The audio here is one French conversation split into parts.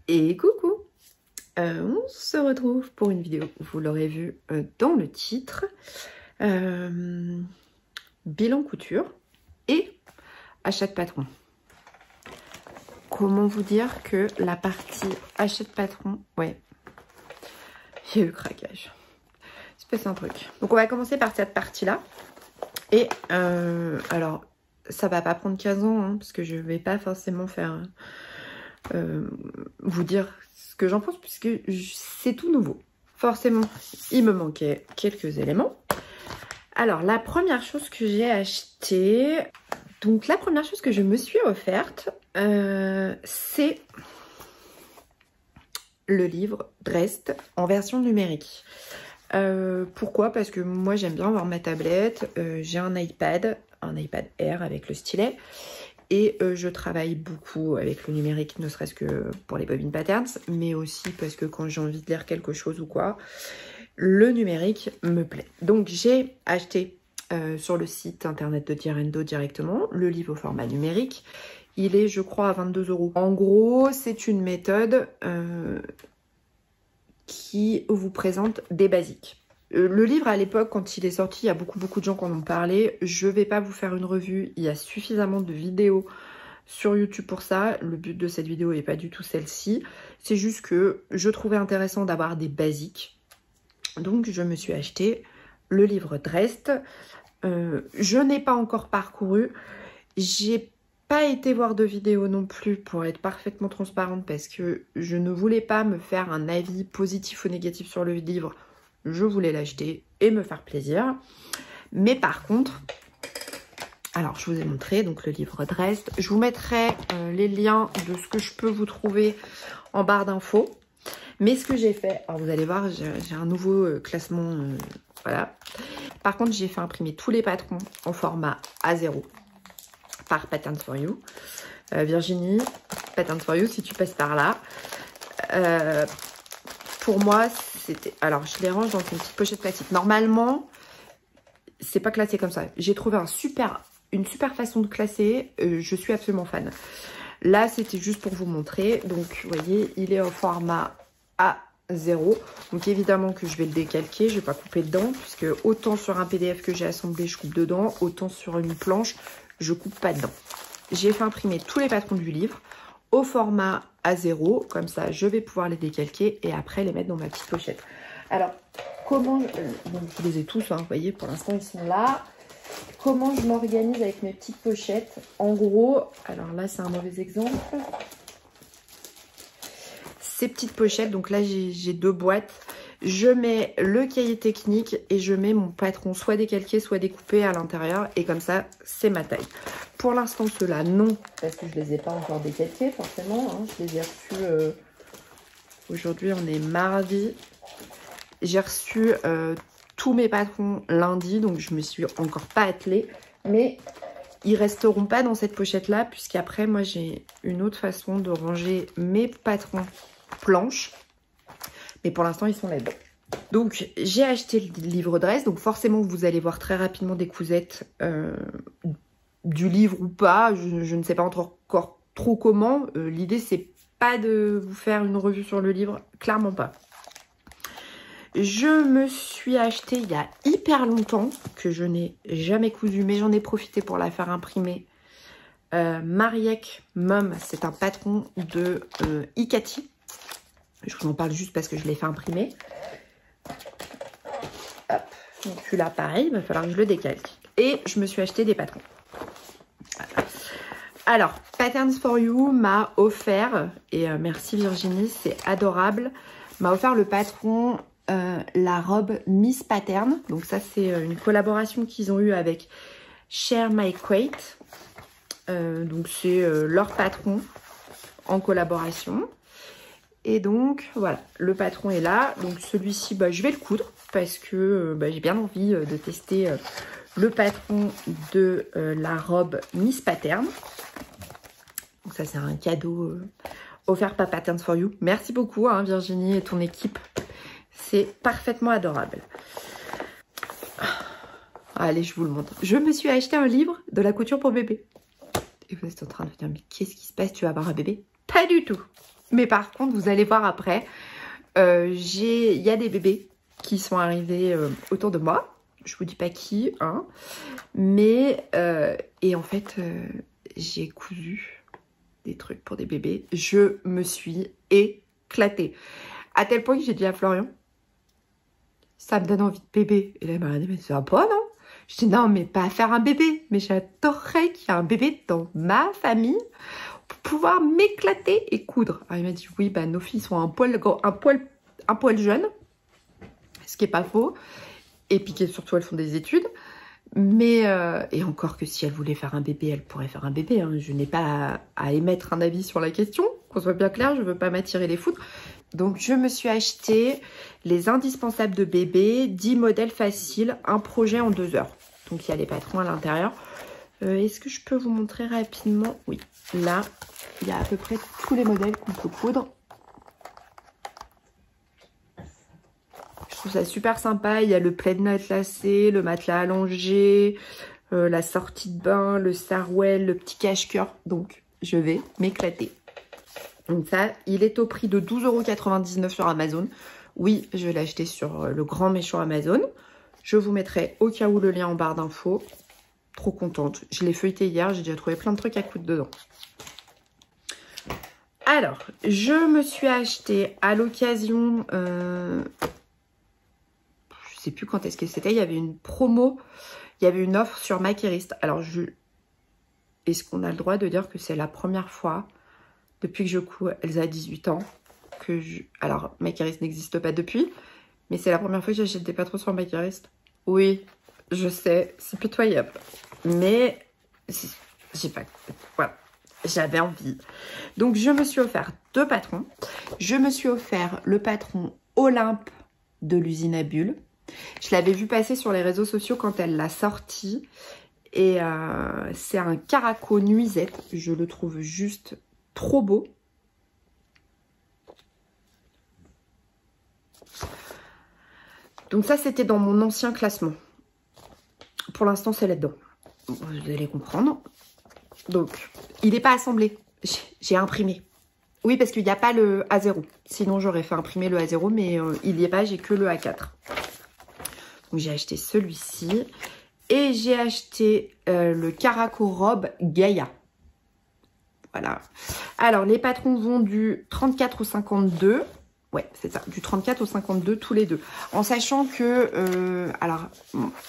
Et coucou, on se retrouve pour une vidéo, vous l'aurez vu dans le titre, bilan couture et achat de patron. Comment vous dire que la partie achat de patron, ouais, il y a eu craquage. C'est passé un truc. Donc on va commencer par cette partie-là. Et alors, ça va pas prendre 15 ans, hein, parce que je vais pas forcément faire... vous dire ce que j'en pense puisque c'est tout nouveau. Forcément, il me manquait quelques éléments. Alors, la première chose que j'ai acheté, donc la première chose que je me suis offerte, c'est le livre Dressed en version numérique. Pourquoi? Parce que moi j'aime bien avoir ma tablette, j'ai un iPad Air avec le stylet. Et je travaille beaucoup avec le numérique, ne serait-ce que pour les bobines patterns, mais aussi parce que quand j'ai envie de lire quelque chose ou quoi, le numérique me plaît. Donc j'ai acheté sur le site internet de Direndo directement le livre au format numérique. Il est, je crois, à 22 €. En gros, c'est une méthode qui vous présente des basiques. Le livre, à l'époque, quand il est sorti, il y a beaucoup de gens qui en ont parlé. Je vais pas vous faire une revue. Il y a suffisamment de vidéos sur YouTube pour ça. Le but de cette vidéo n'est pas du tout celle-ci. C'est juste que je trouvais intéressant d'avoir des basiques. Donc, je me suis acheté le livre Dressed. Je n'ai pas encore parcouru. J'ai pas été voir de vidéo non plus pour être parfaitement transparente parce que je ne voulais pas me faire un avis positif ou négatif sur le livre. Je voulais l'acheter et me faire plaisir. Mais par contre, alors je vous ai montré donc le livre Dressed. Je vous mettrai les liens de ce que je peux vous trouver en barre d'infos. Mais ce que j'ai fait, alors vous allez voir, j'ai un nouveau classement, voilà. Par contre, j'ai fait imprimer tous les patrons en format A0 par Patterns for You. Virginie, Patterns for You, si tu passes par là. Pour moi, c'était... Alors, je les range dans une petite pochette plastique. Normalement, c'est pas classé comme ça. J'ai trouvé une super façon de classer. Je suis absolument fan. Là, c'était juste pour vous montrer. Donc, vous voyez, il est au format A0. Donc, évidemment que je vais le décalquer. Je vais pas couper dedans. Puisque autant sur un PDF que j'ai assemblé, je coupe dedans. Autant sur une planche, je coupe pas dedans. J'ai fait imprimer tous les patrons du livre au format A0, comme ça je vais pouvoir les décalquer et après les mettre dans ma petite pochette. Alors, comment... donc je les ai tous, hein, vous voyez, pour l'instant ils sont là. Comment je m'organise avec mes petites pochettes? En gros, alors là c'est un mauvais exemple. Ces petites pochettes, donc là j'ai deux boîtes. Je mets le cahier technique et je mets mon patron soit décalqué, soit découpé à l'intérieur. Et comme ça, c'est ma taille. Pour l'instant, ceux-là, non. Parce que je ne les ai pas encore décalqués, forcément. Hein. Je les ai reçus... Aujourd'hui, on est mardi. J'ai reçu tous mes patrons lundi. Donc, je ne me suis encore pas attelée. Mais ils ne resteront pas dans cette pochette-là. Puisqu'après, moi, j'ai une autre façon de ranger mes patrons planches. Mais pour l'instant, ils sont là-dedans. Donc, j'ai acheté le livre Dressed. Donc, forcément, vous allez voir très rapidement des cousettes du livre ou pas. Je ne sais pas encore trop comment. L'idée, c'est pas de vous faire une revue sur le livre. Clairement pas. Je me suis acheté il y a hyper longtemps, que je n'ai jamais cousu, mais j'en ai profité pour la faire imprimer. Mariek Mum, c'est un patron de Ikati. Je vous en parle juste parce que je l'ai fait imprimer. Hop. Donc celui-là, pareil, il va falloir que je le décalque. Et je me suis acheté des patrons. Voilà. Alors, Patterns for You m'a offert, et merci Virginie, c'est adorable, m'a offert le patron, la robe Miss Pattern. Donc ça, c'est une collaboration qu'ils ont eue avec Share My Crate. Donc c'est leur patron en collaboration. Et donc, voilà, le patron est là. Donc, celui-ci, bah, je vais le coudre parce que j'ai bien envie de tester le patron de la robe Miss Pattern. Donc, ça, c'est un cadeau offert par Patterns for You. Merci beaucoup, hein, Virginie et ton équipe. C'est parfaitement adorable. Allez, je vous le montre. Je me suis acheté un livre de la couture pour bébé. Et vous êtes en train de vous dire, mais qu'est-ce qui se passe? Tu vas avoir un bébé? Pas du tout. Mais par contre, vous allez voir après, il y a des bébés qui sont arrivés autour de moi. Je vous dis pas qui, hein. Mais, et en fait, j'ai cousu des trucs pour des bébés. Je me suis éclatée. À tel point que j'ai dit à Florian, ça me donne envie de bébé. Et là, il m'a dit, mais ça va pas, non? Je dis, non, mais pas faire un bébé. Mais j'adorerais qu'il y ait un bébé dans ma famille pour pouvoir m'éclater et coudre. Alors, il m'a dit, oui, bah, nos filles sont un poil jeunes. Ce qui n'est pas faux. Et puis, surtout, elles font des études. Mais, et encore que si elle voulait faire un bébé, elle pourrait faire un bébé. Hein. Je n'ai pas à émettre un avis sur la question. Qu'on soit bien clair, je ne veux pas m'attirer les foudres. Donc, je me suis acheté les indispensables de bébé, 10 modèles faciles, un projet en 2 heures. Donc, il y a les patrons à l'intérieur. Est-ce que je peux vous montrer rapidement? Oui, là, il y a à peu près tous les modèles qu'on peut coudre. Je trouve ça super sympa. Il y a le plaid matelassé, le matelas allongé, la sortie de bain, le sarouel, le petit cache-cœur. Donc, je vais m'éclater. Donc ça, il est au prix de 12,99 € sur Amazon. Oui, je l'ai acheté sur le grand méchant Amazon. Je vous mettrai au cas où le lien en barre d'infos. Trop contente. Je l'ai feuilleté hier, j'ai déjà trouvé plein de trucs à coudre dedans. Alors, je me suis acheté à l'occasion... je sais plus quand est-ce que c'était. Il y avait une promo, il y avait une offre sur Makerist. Alors, est-ce qu'on a le droit de dire que c'est la première fois... Depuis que je couds, Elsa a 18 ans. Alors, Makerist n'existe pas depuis. Mais c'est la première fois que j'achète des patrons sur Makerist. Oui, je sais, c'est pitoyable. Mais, j'ai pas... Voilà, j'avais envie. Donc, je me suis offert 2 patrons. Je me suis offert le patron Olympe de l'usine à bulles. Je l'avais vu passer sur les réseaux sociaux quand elle l'a sorti. Et c'est un caraco nuisette. Je le trouve juste... trop beau. Donc ça, c'était dans mon ancien classement. Pour l'instant, c'est là-dedans. Vous allez comprendre. Donc, il n'est pas assemblé. J'ai imprimé. Oui, parce qu'il n'y a pas le A0. Sinon, j'aurais fait imprimer le A0, mais il n'y est pas. J'ai que le A4. Donc, j'ai acheté celui-ci. Et j'ai acheté le Caraco Robe Gaïa. Voilà. Alors, les patrons vont du 34 au 52. Ouais, c'est ça. Du 34 au 52, tous les deux. En sachant que... alors,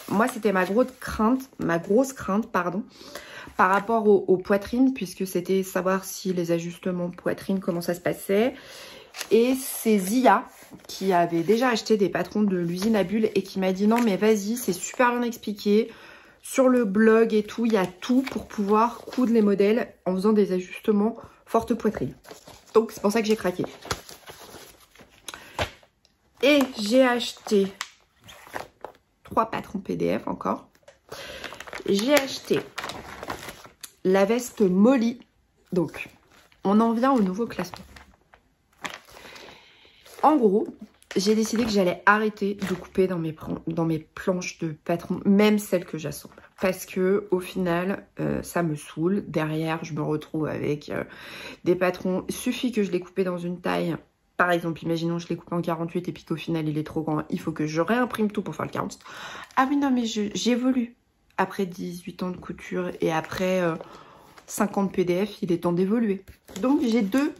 moi, c'était ma grosse crainte, par rapport aux poitrines, puisque c'était savoir si les ajustements poitrine, comment ça se passait. Et c'est Zia qui avait déjà acheté des patrons de l'usine à bulles et qui m'a dit non, mais vas-y, c'est super bien expliqué. Sur le blog et tout, il y a tout pour pouvoir coudre les modèles en faisant des ajustements forte poitrine. Donc, c'est pour ça que j'ai craqué. Et j'ai acheté 3 patrons PDF encore. J'ai acheté la veste Molly. Donc, on en vient au nouveau classement. En gros... j'ai décidé que j'allais arrêter de couper dans mes planches de patron, même celles que j'assemble. Parce que au final, ça me saoule. Derrière, je me retrouve avec des patrons. Il suffit que je les coupe dans une taille. Par exemple, imaginons je l'ai coupé en 48 et puis qu'au final, il est trop grand. Il faut que je réimprime tout pour faire le 40. Ah oui, non, mais j'évolue. Après 18 ans de couture et après 50 PDF, il est temps d'évoluer. Donc, j'ai 2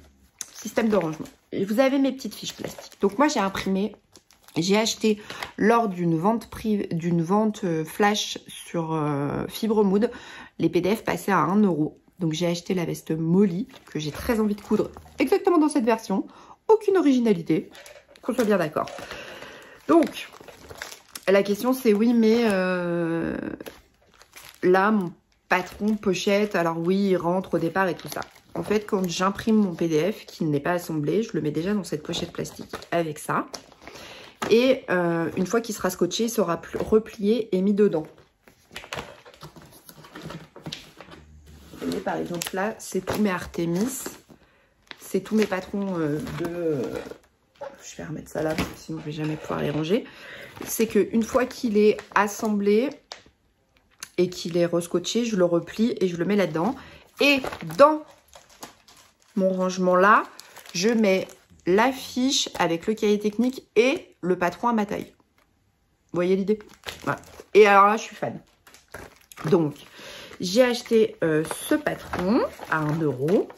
systèmes de rangement. Vous avez mes petites fiches plastiques. Donc moi j'ai imprimé, j'ai acheté lors d'une vente flash sur Fibremood, les PDF passaient à 1 €. Donc j'ai acheté la veste Molly que j'ai très envie de coudre exactement dans cette version. Aucune originalité, qu'on soit bien d'accord. Donc la question c'est oui mais là mon patron pochette, alors oui il rentre au départ et tout ça. En fait, quand j'imprime mon PDF qui n'est pas assemblé, je le mets déjà dans cette pochette plastique avec ça. Et une fois qu'il sera scotché, il sera replié et mis dedans. Vous voyez, par exemple, là, c'est tous mes Artemis. C'est tous mes patrons de... Je vais remettre ça là, parce que sinon je ne vais jamais pouvoir les ranger. C'est qu'une fois qu'il est assemblé et qu'il est rescotché, je le replie et je le mets là-dedans. Et dans... mon rangement là, je mets l'affiche avec le cahier technique et le patron à ma taille. Vous voyez l'idée? Voilà. Et alors là, je suis fan. Donc, j'ai acheté ce patron à 1 €.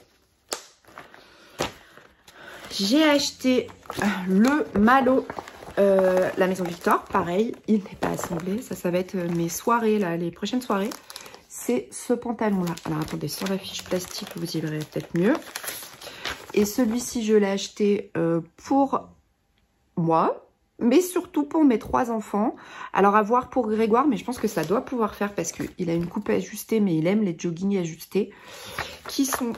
J'ai acheté le Malo, la Maison Victor. Pareil, il n'est pas assemblé. Ça va être mes soirées, là, les prochaines soirées. C'est ce pantalon-là. Alors, attendez, sur la fiche plastique, vous y verrez peut-être mieux. Et celui-ci, je l'ai acheté pour moi, mais surtout pour mes 3 enfants. Alors, à voir pour Grégoire, mais je pense que ça doit pouvoir faire parce qu'il a une coupe ajustée, mais il aime les joggings ajustés, qui sont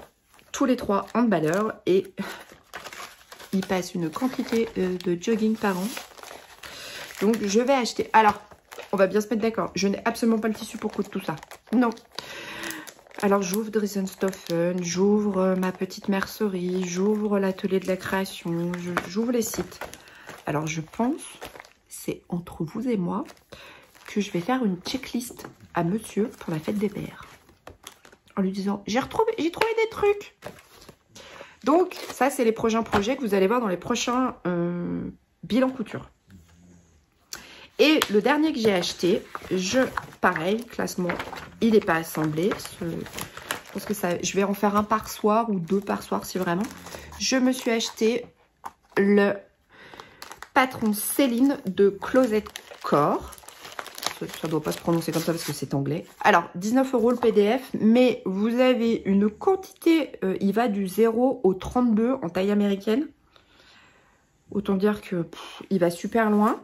tous les 3 handballeurs et il passe une quantité de jogging par an. Donc, je vais acheter. Alors, on va bien se mettre d'accord. Je n'ai absolument pas le tissu pour coudre tout ça. Non. Alors, j'ouvre Dressenstoffen, j'ouvre ma petite mercerie, j'ouvre l'atelier de la création, j'ouvre les sites. Alors, je pense, c'est entre vous et moi, que je vais faire une checklist à monsieur pour la fête des pères. En lui disant, j'ai trouvé des trucs. Donc, ça, c'est les prochains projets que vous allez voir dans les prochains bilans couture. Et le dernier que j'ai acheté, pareil, classement, il n'est pas assemblé. Je pense que je vais en faire un par soir ou 2 par soir si vraiment. Je me suis acheté le patron Céline de Closet Core. Ça ne doit pas se prononcer comme ça parce que c'est anglais. Alors, 19 € le PDF, mais vous avez une quantité, il va du 0 au 32 en taille américaine. Autant dire que il va super loin.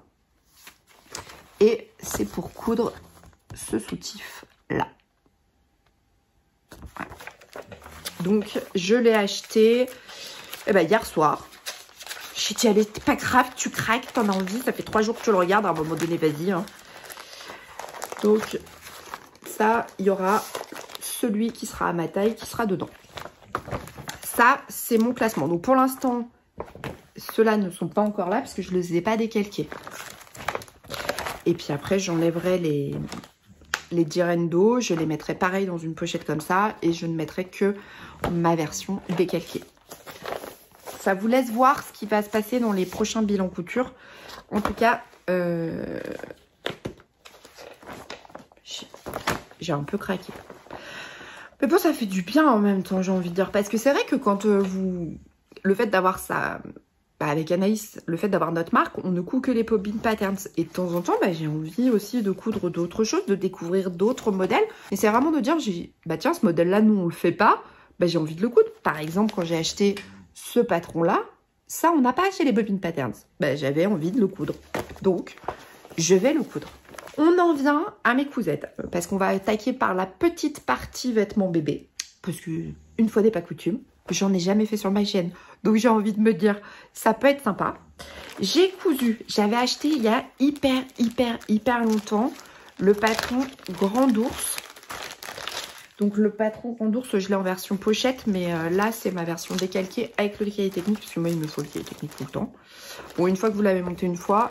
Et c'est pour coudre ce soutif là. Voilà. Donc, je l'ai acheté hier soir. J'ai dit, allez, pas grave, tu craques, t'en as envie. Ça fait 3 jours que tu le regardes, à un moment donné, vas-y. Hein. Donc, ça, il y aura celui qui sera à ma taille, qui sera dedans. Ça, c'est mon classement. Donc, pour l'instant, ceux-là ne sont pas encore là, parce que je ne les ai pas décalqués. Et puis après, j'enlèverai les Direndo. Je les mettrai pareil dans une pochette comme ça. Et je ne mettrai que ma version décalquée. Ça vous laisse voir ce qui va se passer dans les prochains bilans couture. En tout cas, j'ai un peu craqué. Mais bon, ça fait du bien en même temps, j'ai envie de dire. Parce que c'est vrai que quand le fait d'avoir ça... avec Anaïs, le fait d'avoir notre marque, on ne coud que les Poppin Patterns. Et de temps en temps, j'ai envie aussi de coudre d'autres choses, de découvrir d'autres modèles. Et c'est vraiment de dire, tiens, ce modèle-là, nous, on le fait pas. J'ai envie de le coudre. Par exemple, quand j'ai acheté ce patron-là, ça, on n'a pas acheté les Poppin Patterns. J'avais envie de le coudre. Donc, je vais le coudre. On en vient à mes cousettes. Parce qu'on va attaquer par la petite partie vêtements bébé. Parce que, une fois n'est pas coutume, j'en ai jamais fait sur ma chaîne. Donc, j'ai envie de me dire, ça peut être sympa. J'ai cousu, j'avais acheté il y a hyper longtemps le patron Grand Ours. Donc, le patron Grand Ours, je l'ai en version pochette. Mais là, c'est ma version décalquée avec le cahier technique. Parce que moi, il me faut le cahier technique tout le temps. Bon, une fois que vous l'avez monté une fois.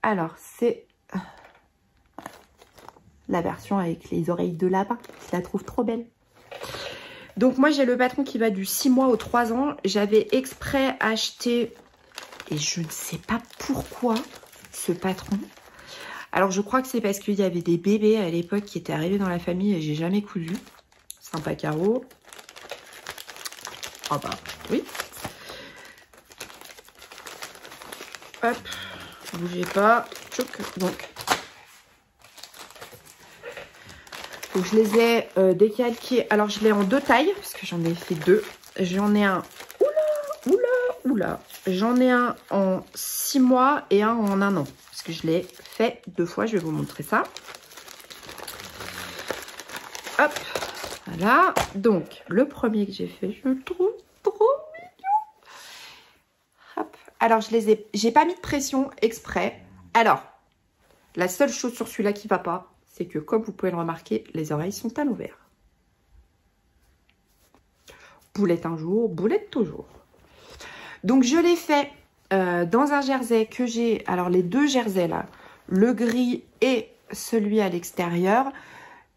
Alors, c'est la version avec les oreilles de lapin. Je la trouve trop belle. Donc, moi, j'ai le patron qui va du 6 mois au 3 ans. J'avais exprès acheté, et je ne sais pas pourquoi, ce patron. Alors, je crois que c'est parce qu'il y avait des bébés à l'époque qui étaient arrivés dans la famille et j'ai jamais cousu. Sympa carreau. Oh bah, oui. Hop, bougez pas. Tchouk. Donc, je les ai décalqués. Alors, je l'ai en 2 tailles, parce que j'en ai fait 2. J'en ai un... Oula. J'en ai un en 6 mois et un en 1 an. Parce que je l'ai fait 2 fois. Je vais vous montrer ça. Hop. Voilà. Donc, le premier que j'ai fait, je le trouve trop mignon. Hop. Alors, j'ai pas mis de pression exprès. Alors, la seule chose sur celui-là qui va pas, c'est que, comme vous pouvez le remarquer, les oreilles sont à l'envers. Boulette un jour, boulette toujours. Donc, je l'ai fait dans un jersey que j'ai... Alors, les 2 jerseys, là, le gris et celui à l'extérieur,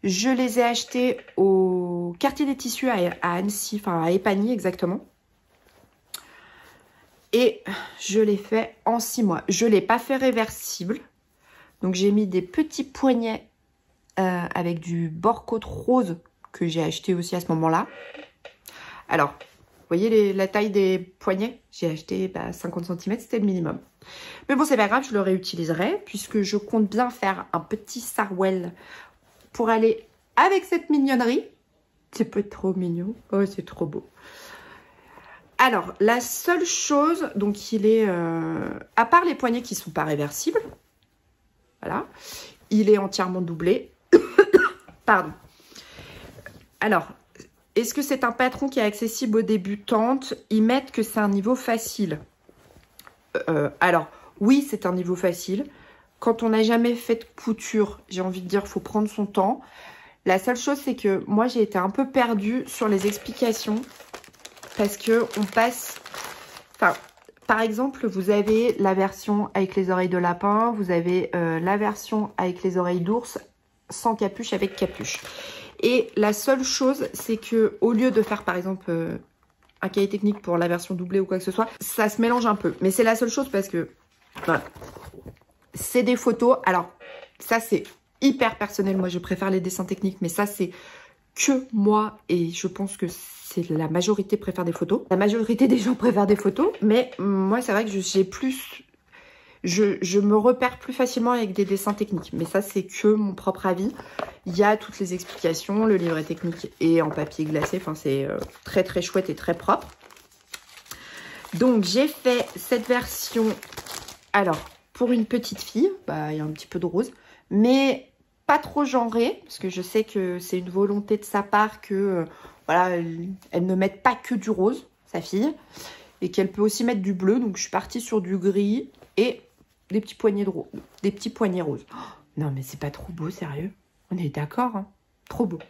je les ai achetés au quartier des tissus à Annecy, enfin à Épagny exactement. Et je l'ai fait en 6 mois. Je ne l'ai pas fait réversible. Donc j'ai mis des petits poignets avec du bord-côte rose que j'ai acheté aussi à ce moment-là. Alors, vous voyez la taille des poignets? J'ai acheté 50 cm, c'était le minimum. Mais bon, c'est pas grave, je le réutiliserai puisque je compte bien faire un petit sarwell pour aller avec cette mignonnerie. C'est pas trop mignon. Oh, c'est trop beau. Alors, la seule chose, donc il est, à part les poignets qui ne sont pas réversibles, voilà, il est entièrement doublé. Pardon. Alors, est-ce que c'est un patron qui est accessible aux débutantes? Ils mettent que c'est un niveau facile. Alors, oui, c'est un niveau facile. Quand on n'a jamais fait de couture, j'ai envie de dire, il faut prendre son temps. La seule chose, c'est que moi, j'ai été un peu perdue sur les explications. Parce que on passe... Enfin, par exemple, vous avez la version avec les oreilles de lapin. Vous avez la version avec les oreilles d'ours, sans capuche, avec capuche. Et la seule chose, c'est que au lieu de faire, par exemple, un cahier technique pour la version doublée ou quoi que ce soit, ça se mélange un peu. Mais c'est la seule chose parce que, voilà, c'est des photos. Alors, ça, c'est hyper personnel. Moi, je préfère les dessins techniques, mais ça, c'est que moi. Et je pense que c'est la majorité préfère des photos. La majorité des gens préfèrent des photos. Mais moi, c'est vrai que j'ai plus... Je me repère plus facilement avec des dessins techniques. Mais ça, c'est que mon propre avis. Il y a toutes les explications. Le livret technique est en papier glacé. Enfin, c'est très, très chouette et très propre. Donc, j'ai fait cette version... Alors, pour une petite fille, il y a un petit peu de rose. Mais pas trop genré. Parce que je sais que c'est une volonté de sa part que... voilà, elle ne mette pas que du rose, sa fille. Et qu'elle peut aussi mettre du bleu. Donc, je suis partie sur du gris et... des petits poignets de rose, des petits poignets roses. Oh, non, mais c'est pas trop beau, sérieux? On est d'accord, hein? Trop beau.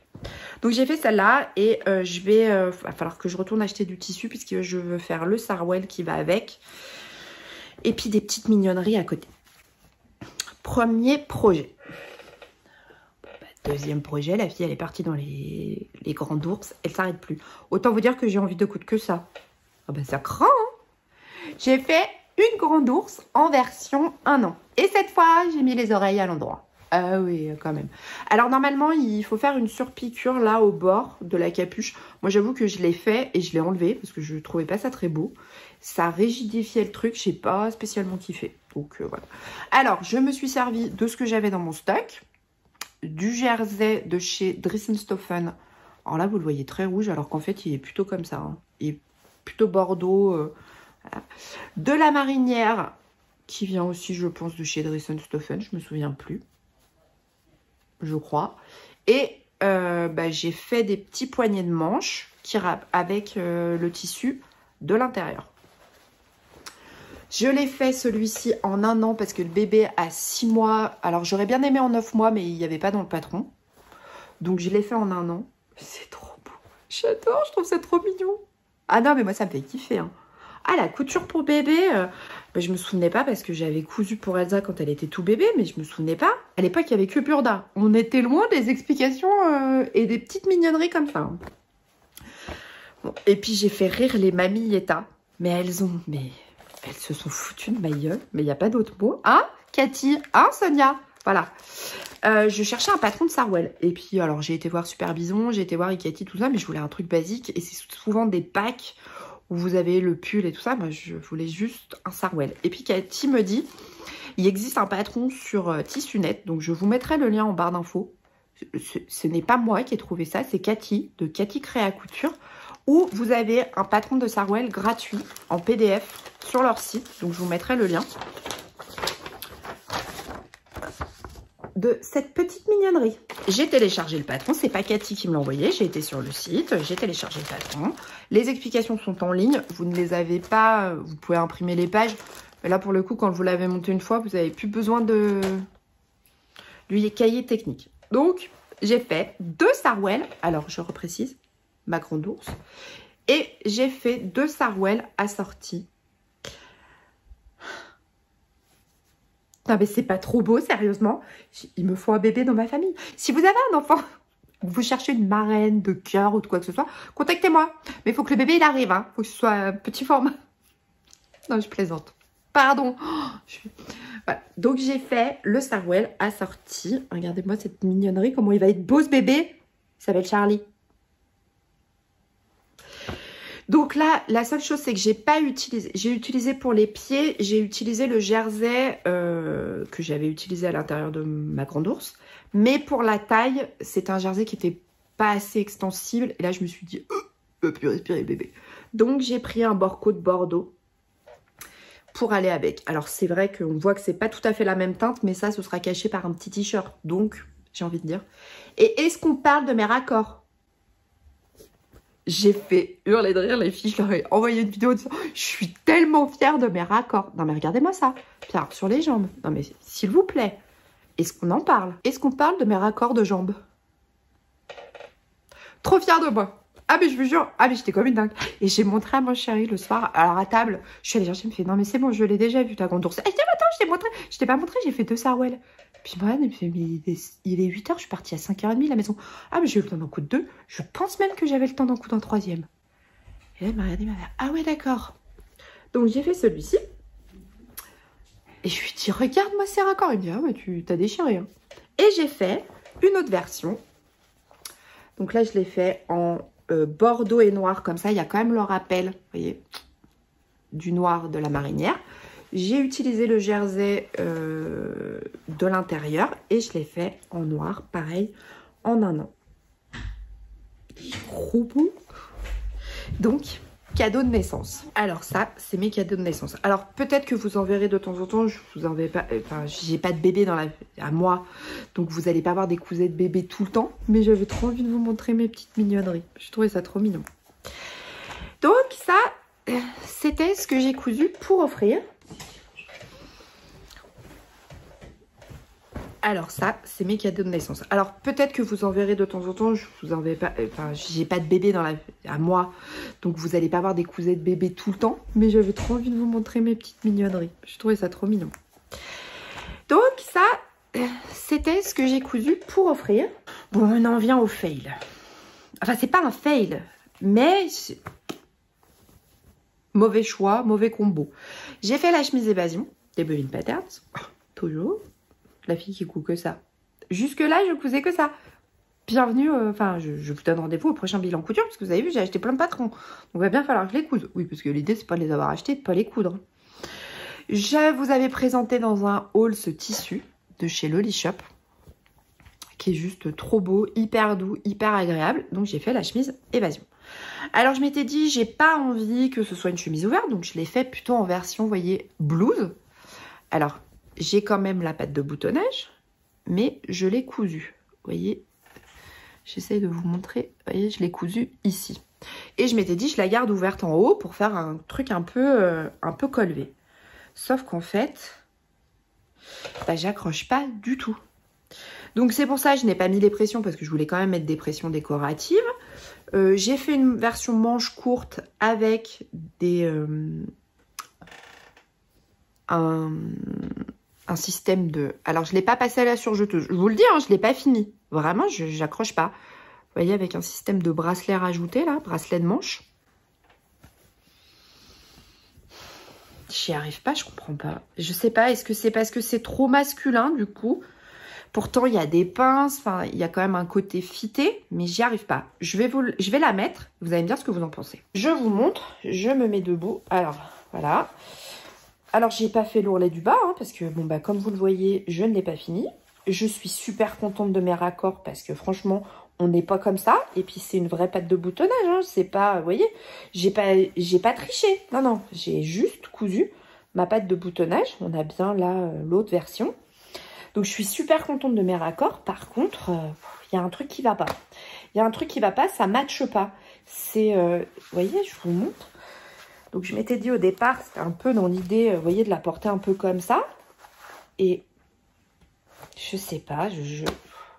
Donc, j'ai fait celle-là et je vais... va falloir que je retourne acheter du tissu puisque je veux faire le sarwell qui va avec. Et puis, des petites mignonneries à côté. Premier projet. Deuxième projet, la fille, elle est partie dans les grands ours. Elle s'arrête plus. Autant vous dire que j'ai envie de coudre que ça. Ah ben, ça craint, hein? J'ai fait... une grande ours en version 1 an. Et cette fois, j'ai mis les oreilles à l'endroit. Ah oui, quand même. Alors, normalement, il faut faire une surpiqûre là au bord de la capuche. Moi, j'avoue que je l'ai fait et je l'ai enlevé parce que je trouvais pas ça très beau. Ça rigidifiait le truc. Je n'ai pas spécialement kiffé. Donc, voilà. Alors, je me suis servi de ce que j'avais dans mon stock. Du jersey de chez Dressenstoffen. Alors là, vous le voyez très rouge alors qu'en fait, il est plutôt comme ça. Hein. Il est plutôt bordeaux... voilà. De la marinière qui vient aussi, je pense, de chez Dressenstoffen, je me souviens plus, je crois. Et j'ai fait des petits poignets de manches qui râpent avec le tissu de l'intérieur. Je l'ai fait celui-ci en 1 an parce que le bébé a 6 mois. Alors j'aurais bien aimé en 9 mois, mais il n'y avait pas dans le patron. Donc je l'ai fait en 1 an. C'est trop beau. J'adore, je trouve ça trop mignon. Ah non, mais moi ça me fait kiffer, hein. Ah, la couture pour bébé, je me souvenais pas parce que j'avais cousu pour Elsa quand elle était tout bébé, mais je me souvenais pas. À l'époque, il y avait que Burda. On était loin des explications et des petites mignonneries comme ça. Bon, et puis, j'ai fait rire les mamilletas. Mais elles se sont foutues de ma gueule. Mais il n'y a pas d'autre mot. Hein, Cathy? Hein, Sonia? Voilà. Je cherchais un patron de sarwell. Et puis, alors, j'ai été voir Super Bison, j'ai été voir Ikati, tout ça, mais je voulais un truc basique. Et c'est souvent des packs où vous avez le pull et tout ça. Moi, je voulais juste un sarwell. Et puis, Cathy me dit, il existe un patron sur Tissunet. Donc, je vous mettrai le lien en barre d'infos. Ce n'est pas moi qui ai trouvé ça, c'est Cathy, de Cathy Créa Couture, où vous avez un patron de sarwell gratuit en PDF sur leur site. Donc, je vous mettrai le lien de cette petite mignonnerie. J'ai téléchargé le patron, c'est pas Cathy qui me l'a envoyé, j'ai été sur le site, j'ai téléchargé le patron. Les explications sont en ligne, vous ne les avez pas, vous pouvez imprimer les pages. Mais là, pour le coup, quand vous l'avez monté une fois, vous n'avez plus besoin de du cahier technique. Donc, j'ai fait 2 sarwell, alors je reprécise, ma grande ours, et j'ai fait 2 sarwell assortis. Non mais c'est pas trop beau, sérieusement. Il me faut un bébé dans ma famille. Si vous avez un enfant, vous cherchez une marraine de cœur ou de quoi que ce soit, contactez-moi. Mais il faut que le bébé il arrive, hein. Faut que ce soit un petit format. Non, je plaisante. Pardon. Voilà. Donc j'ai fait le Sarwell assorti. Regardez-moi cette mignonnerie, comment il va être beau ce bébé. Il s'appelle Charlie. Donc là, la seule chose, c'est que j'ai pas utilisé. J'ai utilisé pour les pieds, j'ai utilisé le jersey que j'avais utilisé à l'intérieur de ma grande ours. Mais pour la taille, c'est un jersey qui était pas assez extensible. Et là, je me suis dit, je peux plus respirer bébé. Donc j'ai pris un bord-côte Bordeaux pour aller avec. Alors c'est vrai qu'on voit que c'est pas tout à fait la même teinte, mais ça, ce sera caché par un petit t-shirt. Donc, j'ai envie de dire. Et est-ce qu'on parle de mes raccords? J'ai fait hurler de rire les filles, je leur ai envoyé une vidéo en disant je suis tellement fière de mes raccords. Non mais regardez-moi ça. Puis alors, sur les jambes. Non mais s'il vous plaît, est-ce qu'on en parle? Est-ce qu'on parle de mes raccords de jambes? Trop fière de moi. Ah mais je vous jure, ah mais j'étais comme une dingue. Et j'ai montré à mon chéri le soir, alors à table, je suis allée chercher, il me fait non mais c'est bon, je l'ai déjà vu ta grande ours. Et je dis attends, je t'ai montré, je t'ai pas montré, j'ai fait 2 Sarwell. Puis Brian, il me fait mais il est 8h, je suis partie à 5h30 la maison. Ah mais j'ai eu le temps d'en coudre 2, je pense même que j'avais le temps d'en coudre un 3e. Et là il m'a regardé, il m'a fait ah ouais d'accord. Donc j'ai fait celui-ci. Et je lui dis regarde-moi ces raccords. Il me dit ah ouais tu t'as déchiré. Hein. Et j'ai fait une autre version. Donc là je l'ai fait en bordeaux et noir comme ça, il y a quand même le rappel, vous voyez, du noir de la marinière. J'ai utilisé le jersey de l'intérieur et je l'ai fait en noir, pareil, en un an. Roubou. Donc, cadeau de naissance. Alors ça, c'est mes cadeaux de naissance. Alors peut-être que vous en verrez de temps en temps, je vous en vais pas, enfin, j'ai pas de bébé à moi, donc vous allez pas avoir des cousins de bébé tout le temps, mais j'avais trop envie de vous montrer mes petites mignonneries. Je trouvais ça trop mignon. Donc ça, c'était ce que j'ai cousu pour offrir. Alors ça, c'est mes cadeaux de naissance. Alors peut-être que vous en verrez de temps en temps, je vous en vais pas, enfin j'ai pas de bébé à moi, donc vous allez pas avoir des cousins de bébé tout le temps, mais j'avais trop envie de vous montrer mes petites mignonneries. Je trouvais ça trop mignon. Donc ça, c'était ce que j'ai cousu pour offrir. Bon, on en vient au fail. Enfin c'est pas un fail, mais mauvais choix, mauvais combo. J'ai fait la chemise évasion des Bovine Patterns, toujours. La fille qui coud que ça. Jusque là, je cousais que ça. Bienvenue, enfin, je vous donne rendez-vous au prochain bilan couture, parce que vous avez vu, j'ai acheté plein de patrons. Donc, il va bien falloir que je les couse. Oui, parce que l'idée, c'est pas de les avoir achetés, de pas les coudre. Je vous avais présenté dans un haul ce tissu de chez Loli Shop, qui est juste trop beau, hyper doux, hyper agréable. Donc, j'ai fait la chemise évasion. Alors, je m'étais dit, j'ai pas envie que ce soit une chemise ouverte, donc je l'ai fait plutôt en version, vous voyez, blouse. Alors, j'ai quand même la patte de boutonnage, mais je l'ai cousu. Vous voyez, j'essaie de vous montrer. Vous voyez, je l'ai cousu ici. Et je m'étais dit, je la garde ouverte en haut pour faire un truc un peu colvé. Sauf qu'en fait, bah, j'accroche pas du tout. Donc c'est pour ça que je n'ai pas mis les pressions, parce que je voulais quand même mettre des pressions décoratives. J'ai fait une version manche courte avec des... un système de... Alors, je ne l'ai pas passé à la surjeteuse. Je vous le dis, hein, je ne l'ai pas fini. Vraiment, je n'accroche pas. Vous voyez, avec un système de bracelet rajouté, là, bracelet de manche. J'y arrive pas, je comprends pas. Je sais pas, est-ce que c'est parce que c'est trop masculin, du coup? Pourtant, il y a des pinces, enfin, il y a quand même un côté fité, mais j'y arrive pas. Je vais la mettre, vous allez me dire ce que vous en pensez. Je vous montre, je me mets debout. Alors, voilà. Alors, j'ai pas fait l'ourlet du bas, hein, parce que, bon, bah, comme vous le voyez, je ne l'ai pas fini. Je suis super contente de mes raccords, parce que, franchement, on n'est pas comme ça. Et puis, c'est une vraie patte de boutonnage, hein. C'est pas, vous voyez, j'ai pas triché. Non, non, j'ai juste cousu ma patte de boutonnage. On a bien, là, l'autre version. Donc, je suis super contente de mes raccords. Par contre, il y a un truc qui va pas. Il y a un truc qui va pas, ça matche pas. C'est, vous voyez, je vous montre. Donc, je m'étais dit au départ, c'était un peu dans l'idée, vous voyez, de la porter un peu comme ça. Et je sais pas,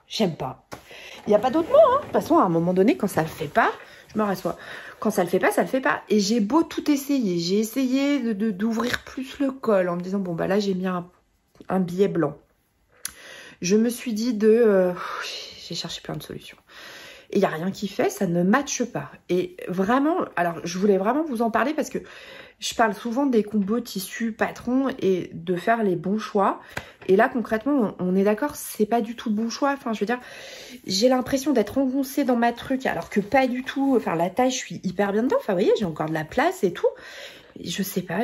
j'aime pas. Il n'y a pas d'autre mot, hein. De toute façon, à un moment donné, quand ça le fait pas, je me rassois. Quand ça le fait pas, ça le fait pas. Et j'ai beau tout essayer. J'ai essayé d'ouvrir plus le col en me disant, bon, bah là, j'ai mis un billet blanc. Je me suis dit j'ai cherché plein de solutions. Et il n'y a rien qui fait, ça ne matche pas. Et vraiment, alors je voulais vraiment vous en parler parce que je parle souvent des combos tissu patron et de faire les bons choix. Et là, concrètement, on est d'accord, c'est pas du tout le bon choix. Enfin, je veux dire, j'ai l'impression d'être engoncée dans ma truc alors que pas du tout. Enfin, la taille, je suis hyper bien dedans. Enfin, vous voyez, j'ai encore de la place et tout. Je sais pas,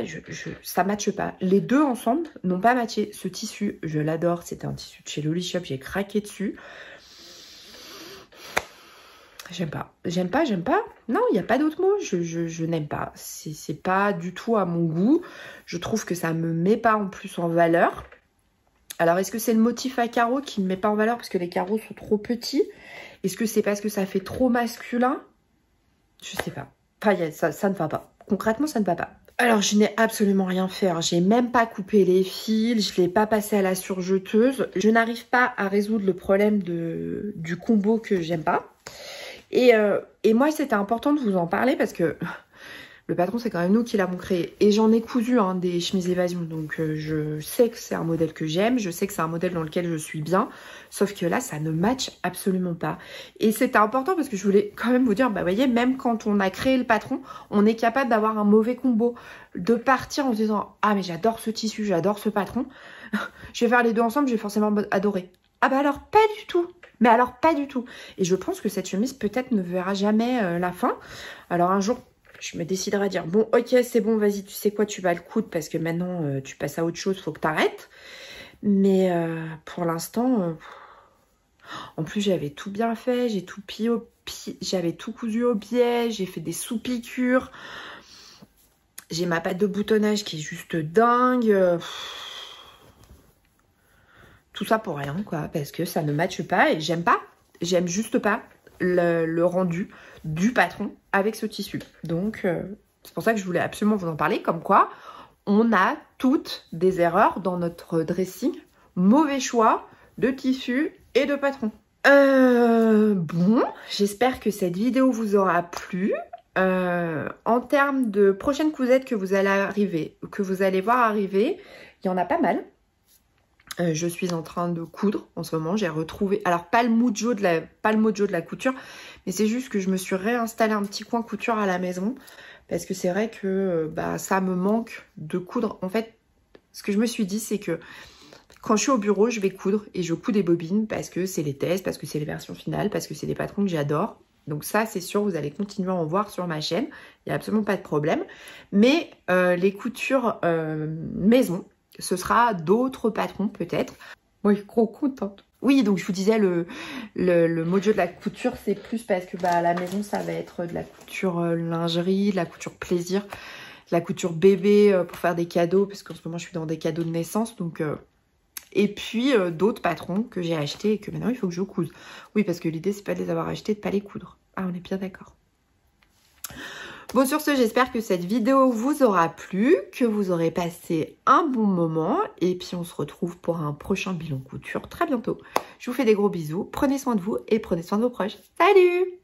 ça matche pas. Les deux ensemble n'ont pas matché. Ce tissu, je l'adore. C'était un tissu de chez Loli Shop, j'ai craqué dessus. J'aime pas. J'aime pas, j'aime pas. Non, il n'y a pas d'autre mot. Je n'aime pas. C'est pas du tout à mon goût. Je trouve que ça me met pas en plus en valeur. Alors, est-ce que c'est le motif à carreaux qui ne me met pas en valeur parce que les carreaux sont trop petits? Est-ce que c'est parce que ça fait trop masculin? Je sais pas. Enfin, ça ne va pas. Concrètement, ça ne va pas. Alors, je n'ai absolument rien fait. Hein. J'ai même pas coupé les fils. Je ne l'ai pas passé à la surjeteuse. Je n'arrive pas à résoudre le problème du combo que j'aime pas. Et moi, c'était important de vous en parler parce que le patron, c'est quand même nous qui l'avons créé. Et j'en ai cousu hein, des chemises évasion. Donc, je sais que c'est un modèle que j'aime. Je sais que c'est un modèle dans lequel je suis bien. Sauf que là, ça ne matche absolument pas. Et c'était important parce que je voulais quand même vous dire, bah, vous voyez, même quand on a créé le patron, on est capable d'avoir un mauvais combo. De partir en se disant, ah, mais j'adore ce tissu, j'adore ce patron. Je vais faire les deux ensemble, je vais forcément adorer. Ah, bah alors, pas du tout. Mais alors, pas du tout. Et je pense que cette chemise, peut-être, ne verra jamais la fin. Alors, un jour, je me déciderai à dire, bon, ok, c'est bon, vas-y, tu sais quoi, tu vas le coudre parce que maintenant, tu passes à autre chose, faut que tu arrêtes. Mais pour l'instant, en plus, j'avais tout bien fait. J'ai tout j'avais tout cousu au biais. J'ai fait des sous-piqûres. J'ai ma pâte de boutonnage qui est juste dingue. Tout ça pour rien, quoi, parce que ça ne matche pas et j'aime pas, j'aime juste pas le rendu du patron avec ce tissu. Donc, c'est pour ça que je voulais absolument vous en parler, comme quoi on a toutes des erreurs dans notre dressing. Mauvais choix de tissu et de patron. Bon, j'espère que cette vidéo vous aura plu. En termes de prochaines cousettes que vous allez voir arriver, il y en a pas mal. Je suis en train de coudre en ce moment. J'ai retrouvé, alors pas le mojo de la couture, mais c'est juste que je me suis réinstallé un petit coin couture à la maison parce que c'est vrai que ça me manque de coudre. En fait, ce que je me suis dit, c'est que quand je suis au bureau, je vais coudre et je couds des bobines parce que c'est les tests, parce que c'est les versions finales, parce que c'est des patrons que j'adore. Donc ça, c'est sûr, vous allez continuer à en voir sur ma chaîne. Il n'y a absolument pas de problème. Mais les coutures maison, ce sera d'autres patrons peut-être. Moi, je suis trop contente. Oui, donc je vous disais, le mojo de la couture, c'est plus parce que à la maison, ça va être de la couture lingerie, de la couture plaisir, de la couture bébé pour faire des cadeaux, parce qu'en ce moment, je suis dans des cadeaux de naissance. Donc, et puis, d'autres patrons que j'ai achetés et que maintenant, il faut que je couse. Oui, parce que l'idée, c'est pas de les avoir achetés, de pas les coudre. Ah, on est bien d'accord. Bon, sur ce, j'espère que cette vidéo vous aura plu, que vous aurez passé un bon moment. Et puis, on se retrouve pour un prochain bilan couture très bientôt. Je vous fais des gros bisous. Prenez soin de vous et prenez soin de vos proches. Salut!